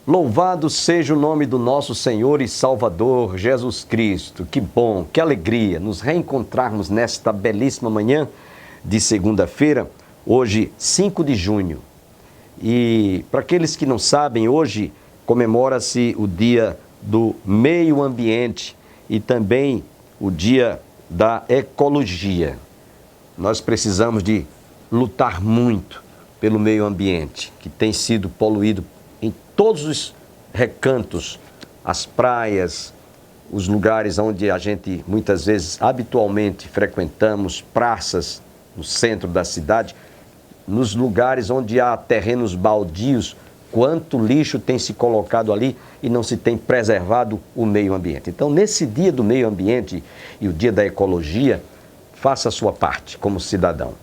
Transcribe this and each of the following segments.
Louvado seja o nome do nosso Senhor e Salvador Jesus Cristo. Que bom, que alegria nos reencontrarmos nesta belíssima manhã de segunda-feira, hoje 5 de junho. E para aqueles que não sabem, hoje comemora-se o Dia do Meio Ambiente e também o Dia da Ecologia. Nós precisamos de lutar muito pelo meio ambiente, que tem sido poluído em todos os recantos, as praias, os lugares onde a gente muitas vezes habitualmente frequentamos, praças no centro da cidade, nos lugares onde há terrenos baldios, quanto lixo tem se colocado ali e não se tem preservado o meio ambiente. Então, nesse dia do meio ambiente e o dia da ecologia, faça a sua parte como cidadão.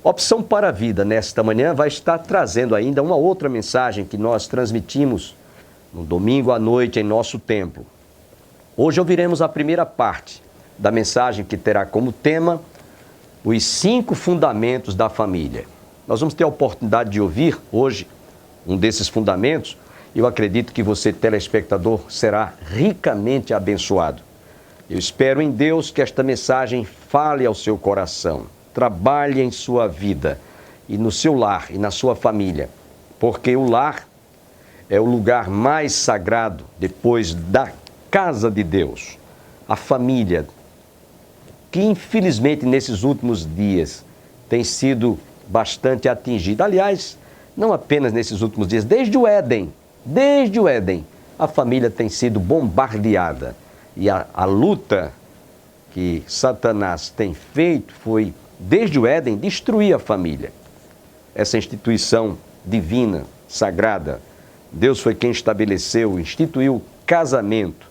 Opção para a Vida, nesta manhã, vai estar trazendo ainda uma outra mensagem que nós transmitimos no domingo à noite em nosso templo. Hoje ouviremos a primeira parte da mensagem que terá como tema os 5 fundamentos da família. Nós vamos ter a oportunidade de ouvir hoje um desses fundamentos e eu acredito que você, telespectador, será ricamente abençoado. Eu espero em Deus que esta mensagem fale ao seu coração. Trabalhe em sua vida e no seu lar e na sua família, porque o lar é o lugar mais sagrado depois da casa de Deus. A família, que infelizmente nesses últimos dias tem sido bastante atingida. Aliás, não apenas nesses últimos dias, desde o Éden, a família tem sido bombardeada. E a luta que Satanás tem feito foi, desde o Éden, destruir a família. Essa instituição divina, sagrada, Deus foi quem estabeleceu, instituiu o casamento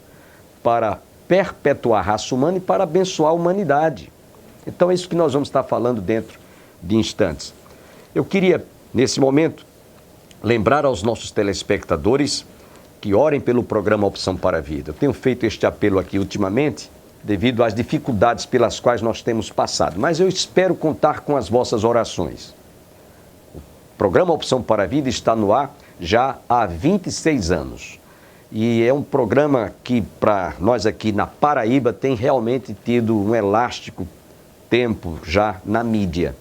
para perpetuar a raça humana e para abençoar a humanidade. Então é isso que nós vamos estar falando dentro de instantes. Eu queria, nesse momento, lembrar aos nossos telespectadores que orem pelo programa Opção para a Vida. Eu tenho feito este apelo aqui ultimamente, devido às dificuldades pelas quais nós temos passado. Mas eu espero contar com as vossas orações. O programa Opção para a Vida está no ar já há 26 anos. E é um programa que, para nós aqui na Paraíba, tem realmente tido um elástico tempo já na mídia.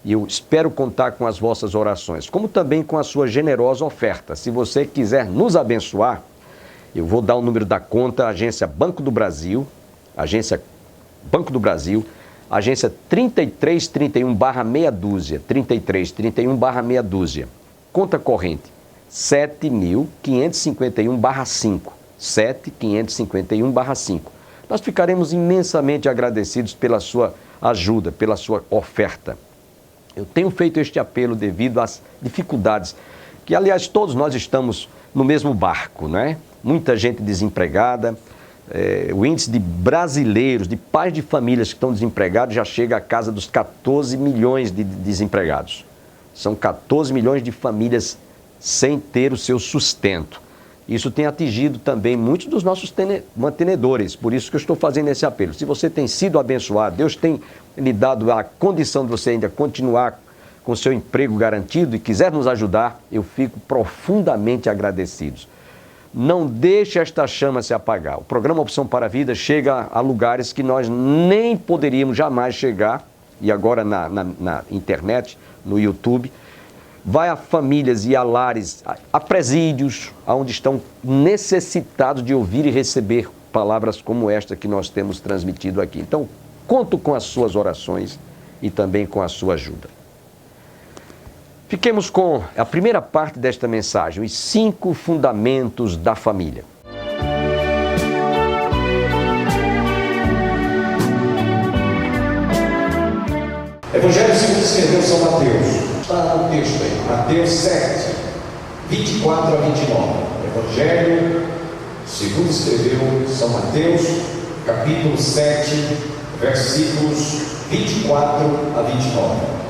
E eu espero contar com as vossas orações, como também com a sua generosa oferta. Se você quiser nos abençoar, eu vou dar o número da conta, agência Banco do Brasil, agência 3331/meia dúzia, 3331/meia dúzia. Conta corrente, 7.551/5, 7.551/5. Nós ficaremos imensamente agradecidos pela sua ajuda, pela sua oferta. Eu tenho feito este apelo devido às dificuldades, que aliás todos nós estamos no mesmo barco, né? Muita gente desempregada, o índice de brasileiros, de pais de famílias que estão desempregados já chega à casa dos 14 milhões de desempregados. São 14 milhões de famílias sem ter o seu sustento. Isso tem atingido também muitos dos nossos mantenedores, por isso que eu estou fazendo esse apelo. Se você tem sido abençoado, Deus tem lhe dado a condição de você ainda continuar com seu emprego garantido e quiser nos ajudar, eu fico profundamente agradecido. Não deixe esta chama se apagar. O programa Opção para a Vida chega a lugares que nós nem poderíamos jamais chegar, e agora na internet, no YouTube, vai a famílias e a lares, a presídios, onde estão necessitados de ouvir e receber palavras como esta que nós temos transmitido aqui. Então, conto com as suas orações e também com a sua ajuda. Fiquemos com a primeira parte desta mensagem, os 5 fundamentos da família. Evangelho segundo escreveu São Mateus. Está no texto aí, Mateus 7, 24 a 29. Evangelho segundo escreveu São Mateus, capítulo 7, versículos 24 a 29.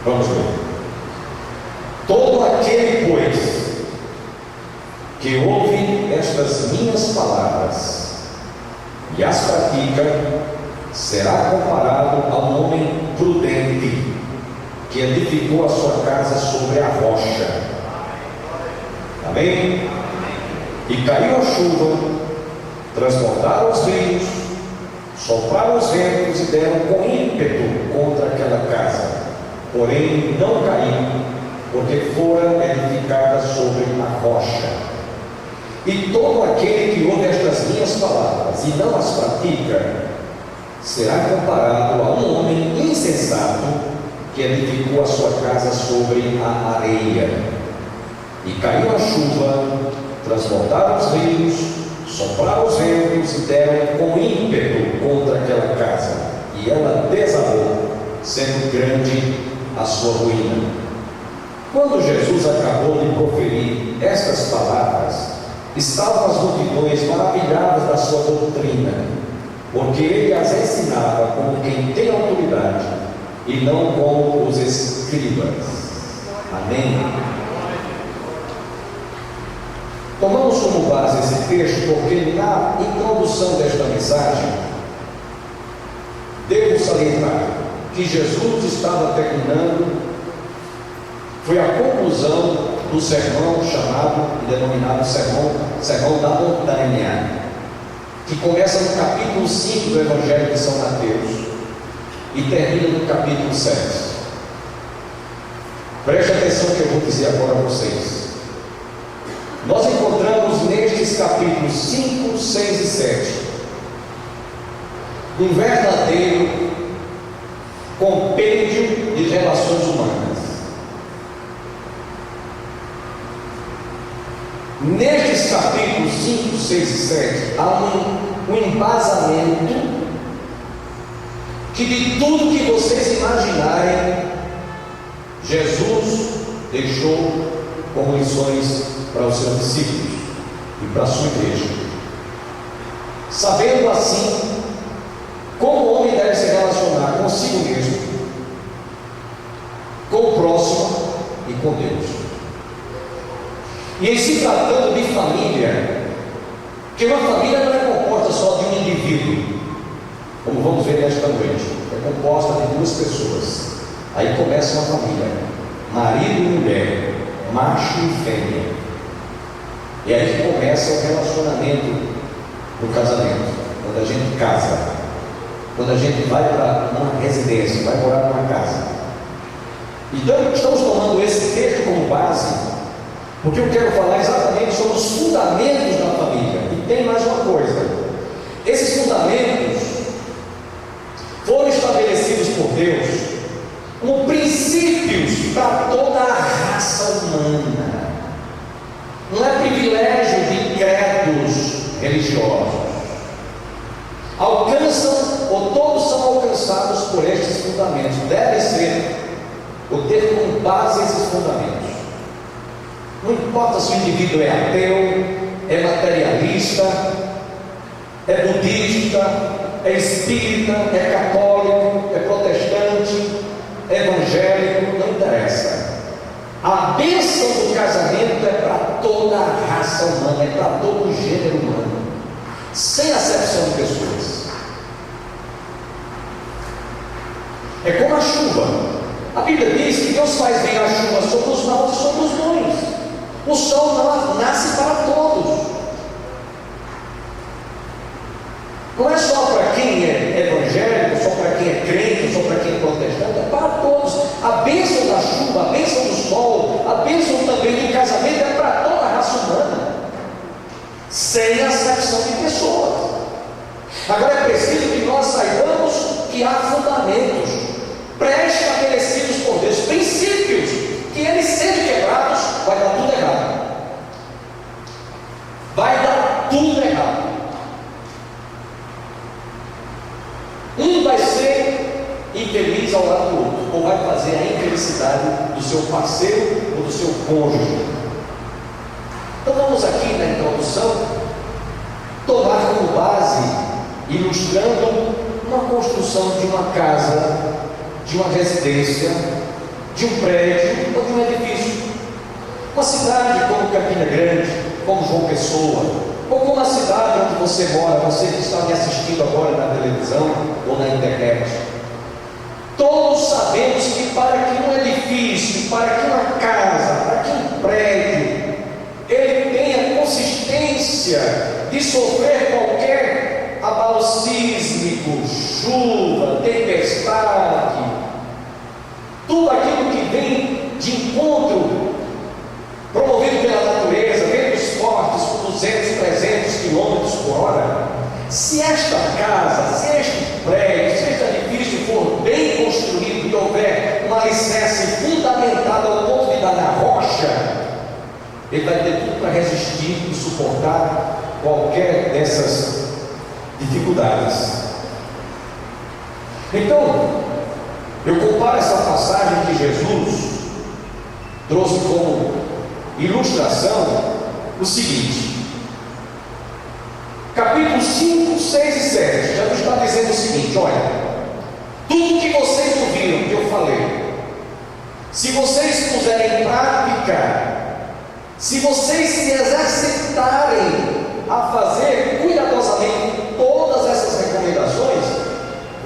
Vamos ver. Todo aquele, pois, que ouve estas minhas palavras e as pratica, será comparado a um homem prudente que edificou a sua casa sobre a rocha. Amém? E caiu a chuva, transbordaram os rios, sopraram os ventos e deram com ímpeto contra aquela casa. Porém não caiu, porque fora edificada sobre a rocha. E todo aquele que ouve estas minhas palavras e não as pratica, será comparado a um homem insensato que edificou a sua casa sobre a areia. E caiu a chuva, transbordaram os rios, sopraram os ventos e deram com ímpeto contra aquela casa. E ela desabou, sendo grande a sua ruína. Quando Jesus acabou de proferir estas palavras, estavam as multidões maravilhadas da sua doutrina, porque ele as ensinava como quem tem autoridade e não como os escribas. Amém? Tomamos como base esse texto porque na introdução desta mensagem devo salientar que Jesus estava terminando, foi a conclusão do sermão chamado e denominado sermão da montanha, que começa no capítulo 5 do Evangelho de São Mateus e termina no capítulo 7. Preste atenção que eu vou dizer agora a vocês. Nós encontramos nestes capítulos 5, 6 e 7 um verdadeiro compêndio de relações humanas. Nestes capítulos 5, 6 e 7 há um embasamento que de tudo que vocês imaginarem, Jesus deixou como lições para os seus discípulos e para a sua igreja, sabendo assim como o homem deve se relacionar consigo mesmo, com o próximo e com Deus. E em se tratando de família, que uma família não é composta só de um indivíduo, como vamos ver nesta noite, é composta de duas pessoas. Aí começa uma família, marido e mulher, macho e fêmea. E aí que começa o relacionamento no casamento, quando a gente casa, quando a gente vai para uma residência, vai morar numa casa. Então estamos tomando esse texto como base, porque eu quero falar exatamente sobre os fundamentos da família. E tem mais uma coisa: esses fundamentos foram estabelecidos por Deus como princípios para toda a raça humana. Não é privilégio de credos religiosos. Alcançam, ou todos são alcançados por estes fundamentos. Deve ser, ou ter como base esses fundamentos. Não importa se o indivíduo é ateu, é materialista, é budista, é espírita, é católico, é protestante, é evangélico, não interessa. A bênção do casamento é para toda a raça humana, é para todo o gênero humano, sem acepção de pessoas. É como a chuva. A Bíblia diz que Deus faz vir a chuva sobre os maus e sobre os bons. O sol não nasce para todos. Não é só para quem é evangélico, só para quem é crente, só para quem é protestante, é para todos. A bênção da chuva, a bênção do sol, a bênção também do casamento é para toda a raça humana, sem acepção de pessoas. Agora é preciso que nós saibamos que há fundamentos pré-estabelecidos por Deus, princípios que eles sendo quebrados, vai dar tudo errado. Vai dar tudo errado. Um vai ser infeliz ao lado do outro, ou vai fazer a infelicidade do seu parceiro ou do seu cônjuge. Então vamos aqui na introdução tomar como base, ilustrando uma construção de uma casa, de uma residência, de um prédio ou de um edifício. Uma cidade como Campina Grande, como João Pessoa, ou como a cidade onde você mora, você que está me assistindo agora na televisão ou na internet. Todos sabemos que para que um edifício, para que uma casa, para que um prédio, ele tenha consistência de sofrer qualquer abalo sísmico, chuva, tempestade, tudo aquilo que vem de encontro, promovido pela natureza, ventos fortes com 200, 300 quilômetros por hora, se esta casa, se este prédio, se este edifício for bem construído e houver um alicerce fundamentado ao ponto de dar na rocha, ele vai ter tudo para resistir e suportar qualquer dessas dificuldades. Então, eu comparo essa passagem que Jesus trouxe como ilustração o seguinte: capítulos 5, 6 e 7, Jesus está dizendo o seguinte: olha, tudo que vocês ouviram que eu falei, se vocês puserem em prática, se vocês se exercitarem a fazer cuidadosamente todas essas recomendações,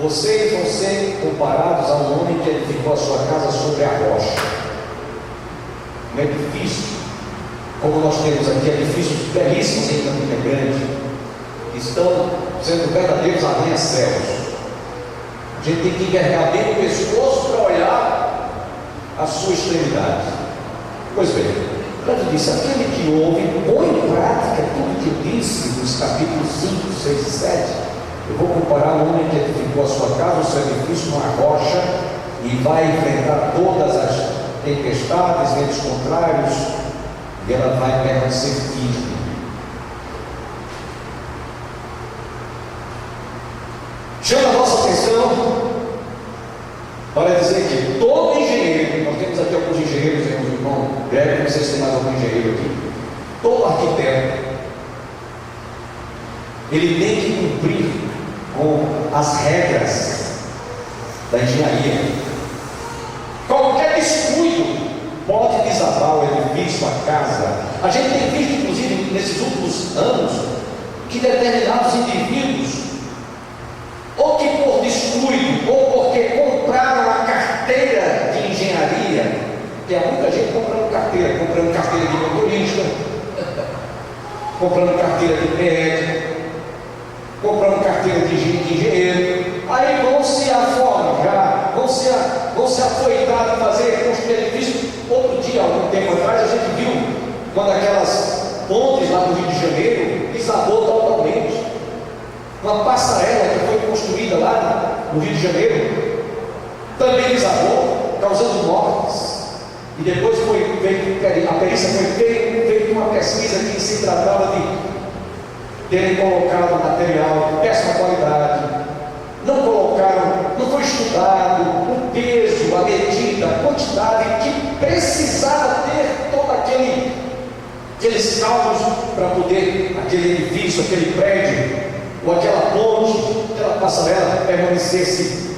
vocês vão ser comparados a um homem que edificou a sua casa sobre a rocha. Um edifício, como nós temos aqui, edifícios belíssimos em Campina Grande, estão sendo verdadeiros arranha-céus. A gente tem que envergar bem o pescoço para olhar a sua extremidade. Pois bem, ele disse: aquele que ouve, põe em prática tudo que eu disse nos capítulos 5, 6 e 7. Eu vou comparar um homem que edificou a sua casa, o seu edifício numa rocha, e vai enfrentar todas as tempestades, ventos contrários, e ela vai permanecer firme. Chama a nossa atenção para dizer que todo engenheiro, nós temos aqui alguns engenheiros, irmão Greg, não sei se tem mais algum engenheiro aqui, todo arquiteto, ele tem que cumprir com as regras da engenharia. Qualquer descuido pode desabar o edifício, a casa. A gente tem visto, inclusive, nesses últimos anos, que determinados indivíduos, ou que por descuido, ou porque compraram a carteira de engenharia, tem muita gente comprando carteira de motorista, comprando carteira de médico, comprando carteira de engenheiro, aí vão se aforjar, vão se afoitar de fazer construir edifício. Outro dia, algum tempo atrás, a gente viu quando aquelas pontes lá no Rio de Janeiro desabou totalmente. Uma passarela que foi construída lá no Rio de Janeiro também desabou, causando mortes. E depois foi feita, a perícia foi feita uma pesquisa que se tratava de terem colocado material de péssima qualidade, não colocaram, não foi estudado o peso, a medida, a quantidade que precisava ter todo aqueles cálculos para poder aquele edifício, aquele prédio, ou aquela ponte, aquela passarela permanecesse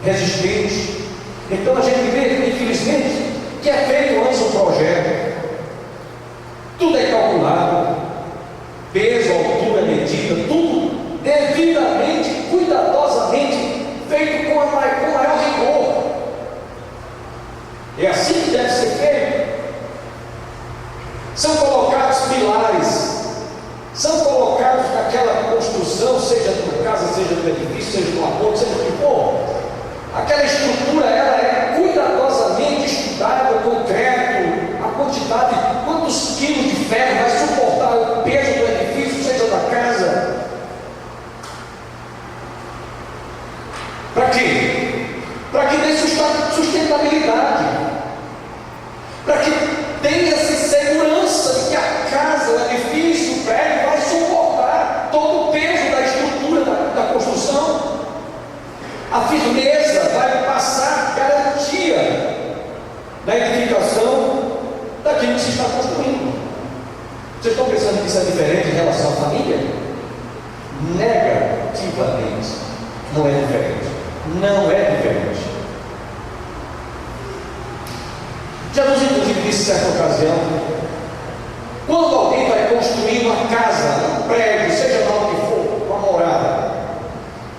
resistente. Então a gente vê, infelizmente, que é feito antes um projeto, tudo é calculado, peso, altura, medida, tudo devidamente, cuidadosamente feito com maior rigor. É assim que deve ser feito. São colocados pilares, são colocados naquela construção, seja de uma casa, seja de um edifício, seja de uma ponte, seja do que for. Aquela estrutura, ela é cuidadosamente estudada, concreto, a quantidade, quantos quilos de ferro vai suportar o peso do edifício, seja da casa. Para quê? Para que dê sustentabilidade, para que tenha-se segurança de que a casa, o edifício, o prédio vai suportar todo o peso da estrutura da construção. A firmeza vai passar garantia na edificação daquilo que se está construindo. Vocês estão pensando que isso é diferente em relação à família? Negativamente, não é diferente. Não é diferente. Jesus, inclusive, disse em certa ocasião: quando alguém vai construir uma casa, um prédio, seja lá o que for, uma morada,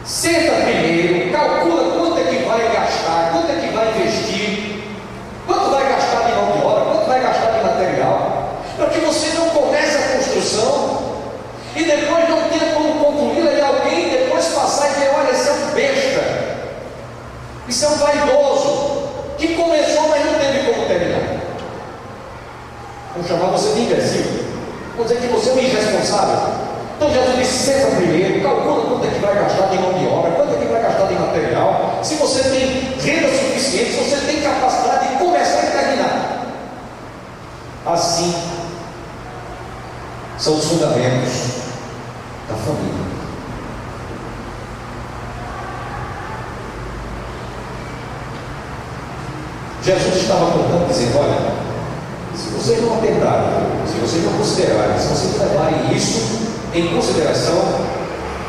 senta primeiro, calcula quanto é que vai gastar ele não tem como concluí-la e alguém depois passar e dizer: olha, esse é um besta, isso é um vaidoso, que começou, mas não teve como terminar. Vamos chamar você de imbecil, vamos dizer que você é um irresponsável. Então Jesus disse: senta primeiro, calcula quanto é que vai gastar de mão de obra, quanto é que vai gastar de material, se você tem renda suficiente, se você tem capacidade de começar e terminar. Assim são os fundamentos da família. Jesus estava contando, dizendo: olha, se vocês não atentarem, se vocês não considerarem, se vocês levarem isso em consideração,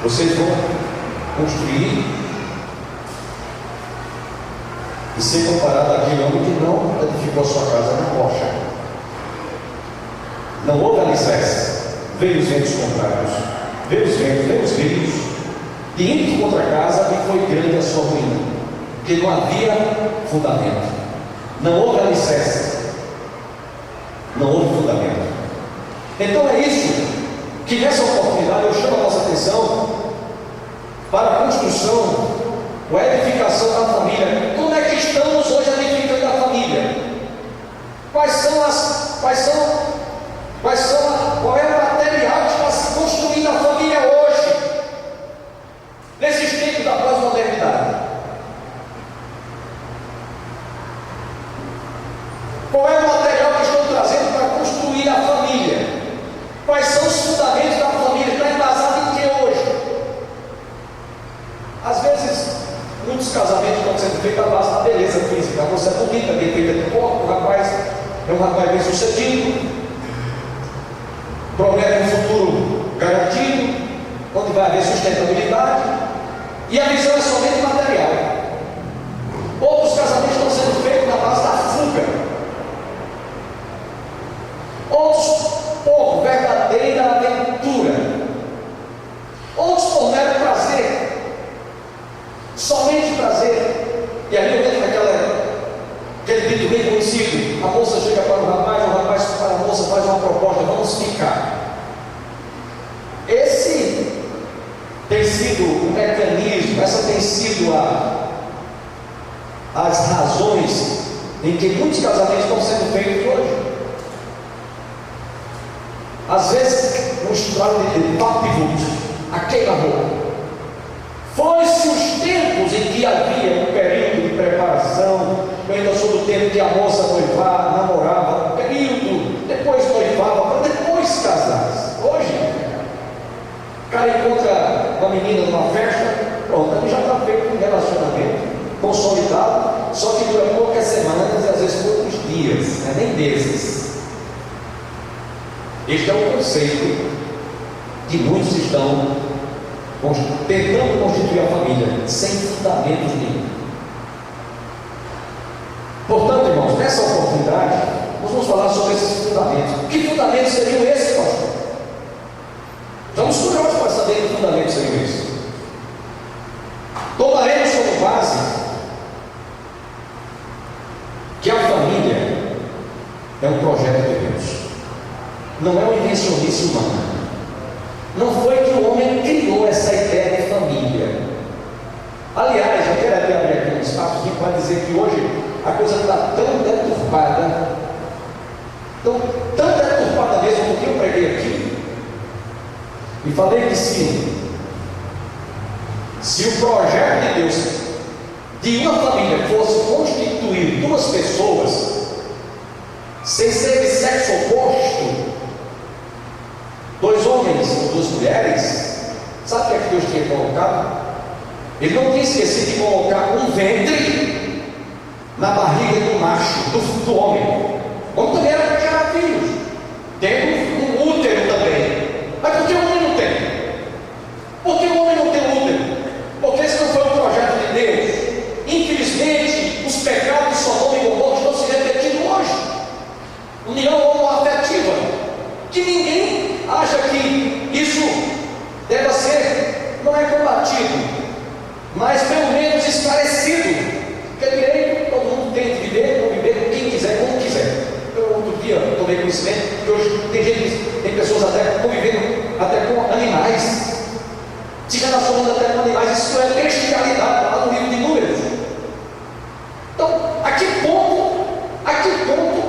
vocês vão construir e ser comparado àquele homem que não edificou a sua casa na rocha. Não houve alicerce, veio os ventos contrários, veio os ventos, veio os rios, de ímpeto contra a casa, e foi grande a sua ruína, porque não havia fundamento, não houve alicerce, não houve fundamento. Então é isso que nessa oportunidade eu chamo a nossa atenção para a construção ou a edificação da família. Como é que estamos hoje edificando a família? Qual é o material que está se construindo a família hoje, nesses tempos da pós-modernidade? Qual é o material que estão trazendo para construir a família? Quais são os fundamentos da família? Está embasado em que hoje? Às vezes, muitos casamentos estão sendo feitos à base da beleza física. A moça é bonita, bem feita de corpo, o rapaz é um rapaz bem sucedido, promete um futuro garantido, onde vai haver sustentabilidade, e a visão é somente material. Outros casamentos estão sendo feitos na base da fuga, outros por verdadeira aventura, outros por mero prazer, somente prazer. E ali eu entro aquele dito bem conhecido: a moça chega para o rapaz para a moça faz uma proposta: vamos ficar. Esse tem sido o mecanismo, essa tem sido as razões em que muitos casamentos estão sendo feitos hoje. Às vezes, no estado de papo e vulto, a queima-roupa. Foi-se os tempos em que havia um período de preparação. Eu ainda sou do tempo que a moça noivava, namorava, um período, depois noivava, para depois casar. Hoje, o cara encontra uma menina numa festa, pronto, ele já está feito um relacionamento consolidado, só que dura poucas semanas e às vezes poucos dias, não é nem meses. Este é o conceito que muitos estão tentando constituir a família sem fundamentos nenhum. Portanto, irmãos, nessa oportunidade nós vamos falar sobre esses fundamentos. Que fundamentos seriam esses, pastor? Estamos curiosos para saber que fundamentos seriam esses. Tomaremos como base que a família é um projeto de Deus, não é uma invencionice humana. Não foi que o homem criou essa ideia de família. Aliás, eu quero até abrir aqui um espaço para dizer que hoje a coisa está tão deturpada, tão deturpada mesmo, porque eu preguei aqui e falei que se o projeto de Deus de uma família fosse constituir duas pessoas sem ser de sexo oposto, dois homens ou duas mulheres, sabe o que é que Deus tinha colocado? Ele não tinha esquecido de colocar um ventre na barriga do macho, do homem. O homem também era para gerar filhos, tem um útero também. Mas por que o homem não tem? Por que o homem não tem útero? Porque esse não foi o projeto de Deus. Infelizmente, os pecados de Sodoma e Gomorra estão se repetindo hoje. União homoafetiva, que ninguém acha que isso deva ser, não é combatido, mas pelo menos esclarecido. Porque direito todo mundo tem de viver, ou viver com quem quiser, como quiser. Eu outro dia tomei conhecimento que hoje tem pessoas até convivendo até com animais. animais, se relacionando até com animais. Isso não é bestialidade, está lá no livro de Números. Então, a que ponto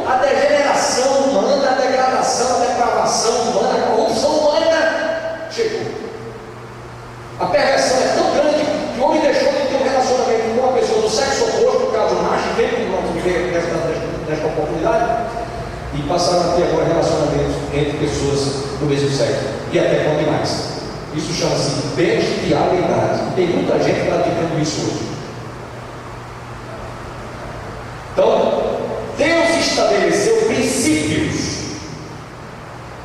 a degeneração humana, a degradação, a depravação humana, a corrupção humana chegou? A perversão é tão grande que o homem deixou de ter um relacionamento com uma pessoa do sexo oposto, no caso macho, bem como nós vamos ver nesta oportunidade, e passaram a ter agora relacionamentos entre pessoas do mesmo sexo e até com animais. Isso chama-se bestialidade. Tem muita gente praticando isso hoje. Então, Deus estabeleceu princípios.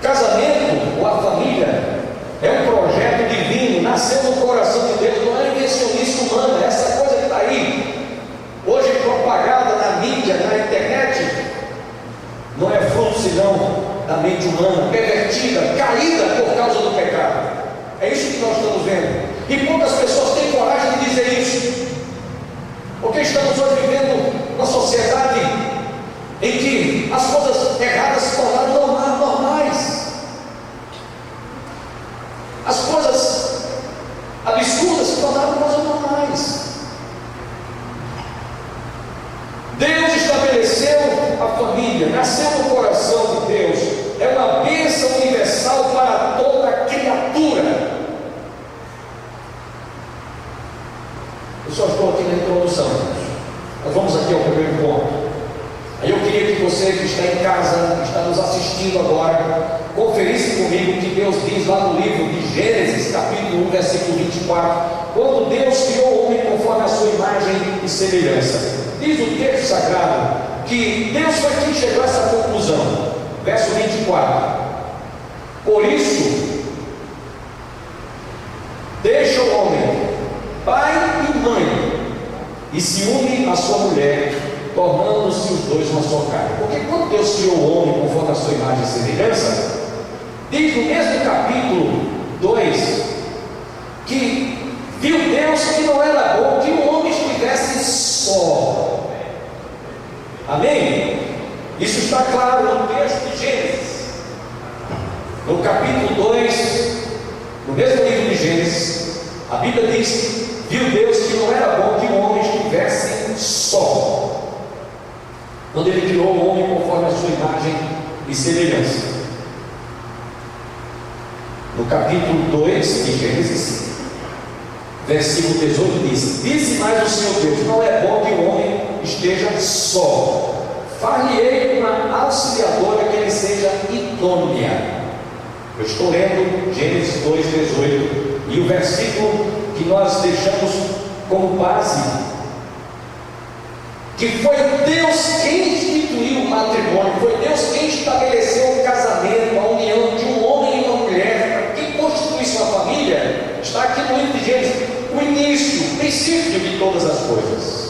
Casamento ou a família é um projeto divino, nasceu no coração de Deus, não é invencionice humana. Essa coisa que está aí, hoje propagada na mídia, na internet, não é fruto senão da mente humana, pervertida, caída por causa do pecado. É isso que nós estamos vendo. E poucas pessoas têm coragem de dizer isso, porque estamos hoje vivendo uma sociedade em que as coisas erradas se tornaram normais. As coisas absurdas se tornaram coisas normais. Deus estabeleceu a família, nasceu no coração de Deus, é uma bênção universal para toda criatura. Eu só estou aqui na introdução. Nós vamos aqui ao primeiro ponto. Aí eu queria que você que está em casa, que está nos assistindo agora, conferisse comigo o que Deus diz lá no livro de Gênesis, capítulo 1, versículo 24, quando Deus criou o homem conforme a sua imagem e semelhança. Diz o texto sagrado que Deus foi quem chegou a essa conclusão. Verso 24: por isso, deixa o homem pai e mãe e se une à sua mulher, tornando-se os dois uma só carne. Porque quando Deus criou o homem conforme a sua imagem e semelhança, diz no mesmo capítulo 2 que viu Deus que não era bom que o homem estivesse só. Amém? Isso está claro no texto de Gênesis. No capítulo 2, no mesmo livro de Gênesis, a Bíblia diz: viu Deus que não era bom que o homem estivesse só, quando Ele criou o homem conforme a sua imagem e semelhança. No capítulo 2 de Gênesis, versículo 18 diz: disse mais o Senhor Deus: não é bom que o homem esteja só, far-lhe-ei uma auxiliadora que ele seja idônea. Eu estou lendo Gênesis 2:18, e o versículo que nós deixamos como base, que foi Deus quem instituiu o matrimônio, foi Deus quem estabeleceu o casamento, a união de um homem e uma mulher, que constitui sua família. Está aqui no livro de Gênesis, o início, o princípio de todas as coisas.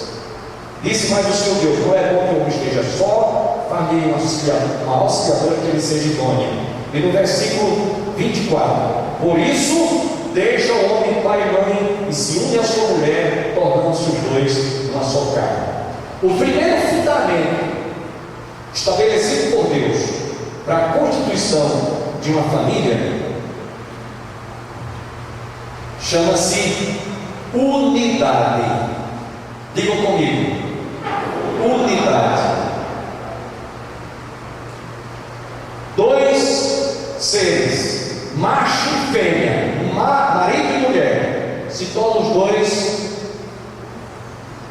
Disse mais o Senhor Deus: não é bom que o homem esteja só, far-lhe uma auxiliadora que ele seja idônea. E no versículo 24: por isso, deixa o homem pai e mãe e se une à sua mulher, tornando-se os dois uma só carne. O primeiro fundamento estabelecido por Deus para a constituição de uma família chama-se unidade. Digam comigo: unidade. Dois seres, macho e fêmea, marido e mulher, se tornam os dois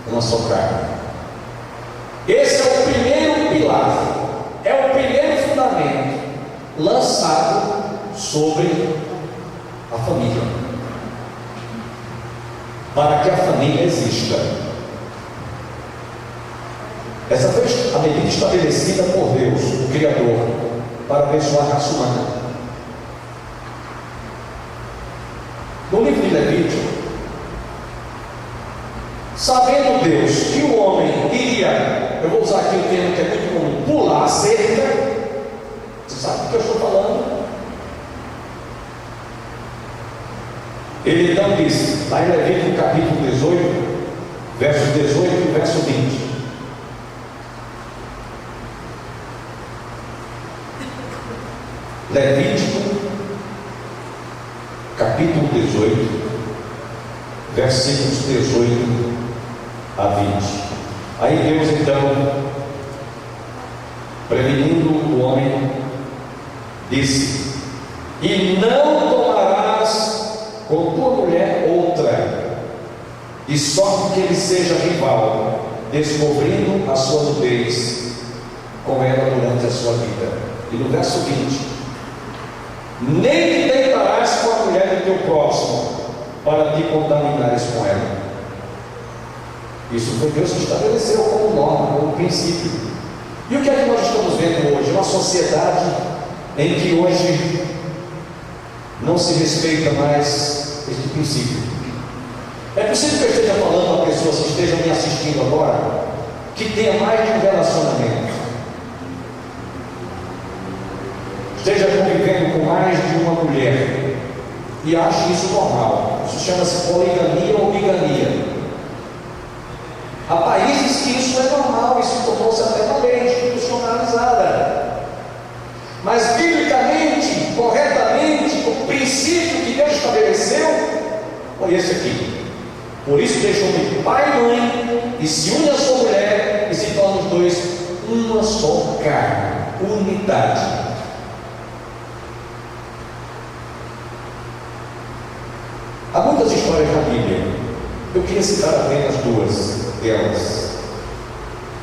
uma só carne. Esse é o primeiro pilar, é o primeiro fundamento lançado sobre a família, para que a família exista. Essa foi a medida estabelecida por Deus, o Criador, para abençoar a raça humana. No livro de Levítico, sabendo Deus que o homem iria, eu vou usar aqui um termo que é muito comum, pular a cerca. Você sabe do que eu estou falando? Ele então diz, lá em Levítico capítulo 18, versos 18 e verso 20: Levítico capítulo 18, versículos 18 a 20. Aí Deus então, prevenindo o homem, disse: e não tomarás com tua mulher outra, de sorte que ele seja rival, descobrindo a sua nudez com ela durante a sua vida. E no verso 20: nem te deitarás com a mulher do teu próximo, para te contaminares com ela. Isso foi Deus que estabeleceu como norma, como princípio. E o que é que nós estamos vendo hoje? Uma sociedade em que hoje não se respeita mais este princípio. É possível que eu esteja falando a pessoas que estejam me assistindo agora, que tenha mais de um relacionamento, esteja convivendo com mais de uma mulher e ache isso normal. Isso chama-se poligamia ou bigamia. Há países que isso é normal, isso tornou-se até uma lei institucionalizada. Mas biblicamente, corretamente, o princípio que Deus estabeleceu foi esse aqui. Por isso deixou-me pai e mãe, e se une a sua mulher, e se tornam os dois uma só carne, unidade. Há muitas histórias na Bíblia. Eu queria citar apenas duas delas.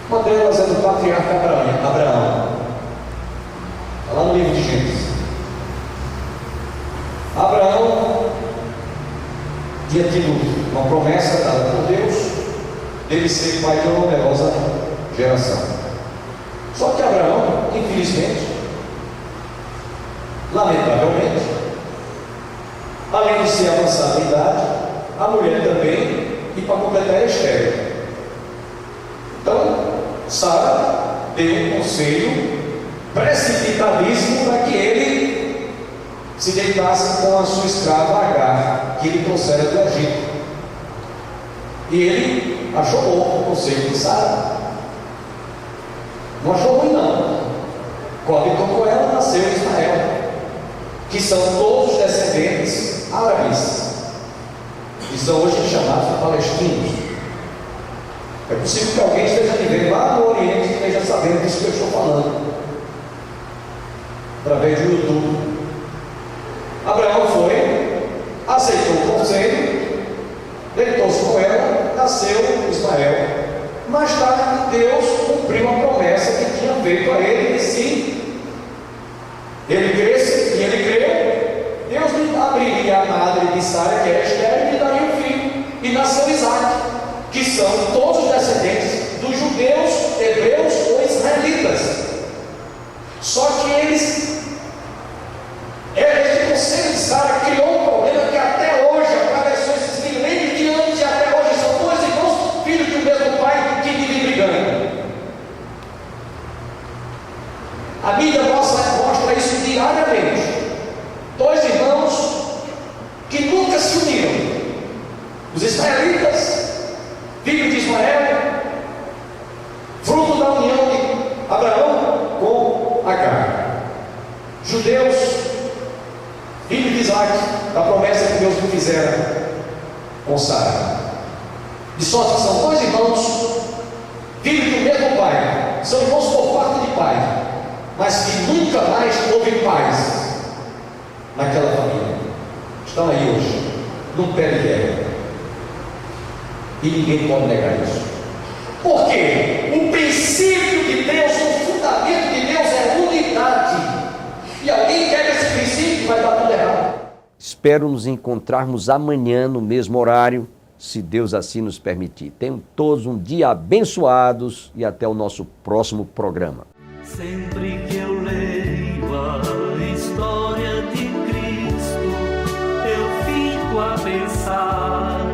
Uma delas é do patriarca Abraão. Está lá no livro de Gênesis. Abraão tinha tido uma promessa dada por Deus dele ser pai de uma numerosa geração. Só que Abraão, infelizmente, lamentavelmente, além de ser avançada em idade, a mulher também, e para completar, é estéril. Então, Sara deu um conselho precipitadíssimo para que ele se deitasse com a sua escrava Agar, que ele trouxera do Egito. E ele achou bom o conselho de Sara. Não achou ruim, não. Coabitou com ela, nasceu Ismael, que são todos descendentes árabes, que são hoje chamados de palestinos. É possível que alguém esteja vivendo lá no Oriente e esteja sabendo disso que eu estou falando, através do YouTube. Abraão foi, aceitou o conselho, deitou-se com ela, nasceu Ismael. Mais tarde, Deus cumpriu a promessa que tinha feito a ele, e sim, ele cresce, e ele creu, Deus lhe abriria a madre de Sara, que era estéril, e lhe daria um filho, e nasceu Isaac, que são todos os descendentes dos judeus, hebreus ou israelitas. Só que este conselho de Sara criou um problema que até hoje atravessou esses milênios de anos, e até hoje são dois irmãos, filhos de um mesmo pai, que vivem brigando. A Bíblia mostra isso diariamente. Dois irmãos que nunca se uniram. Os israelitas, filhos de Ismael, fruto da união de Abraão com Agar. Judeus, filho de Isaac, da promessa que Deus lhe fizera com Sara. De sorte que são dois irmãos, filhos do mesmo pai, são irmãos por parte de pai, mas que nunca mais houve paz naquela família. Estão aí hoje, num pé de guerra. E ninguém pode negar isso. Por quê? O princípio de Deus, o fundamento de Deus é unidade. E alguém quebra esse princípio, vai dar tudo errado. Espero nos encontrarmos amanhã no mesmo horário, se Deus assim nos permitir. Tenham todos um dia abençoados e até o nosso próximo programa. Sempre que eu leio a história de Cristo, eu fico a pensar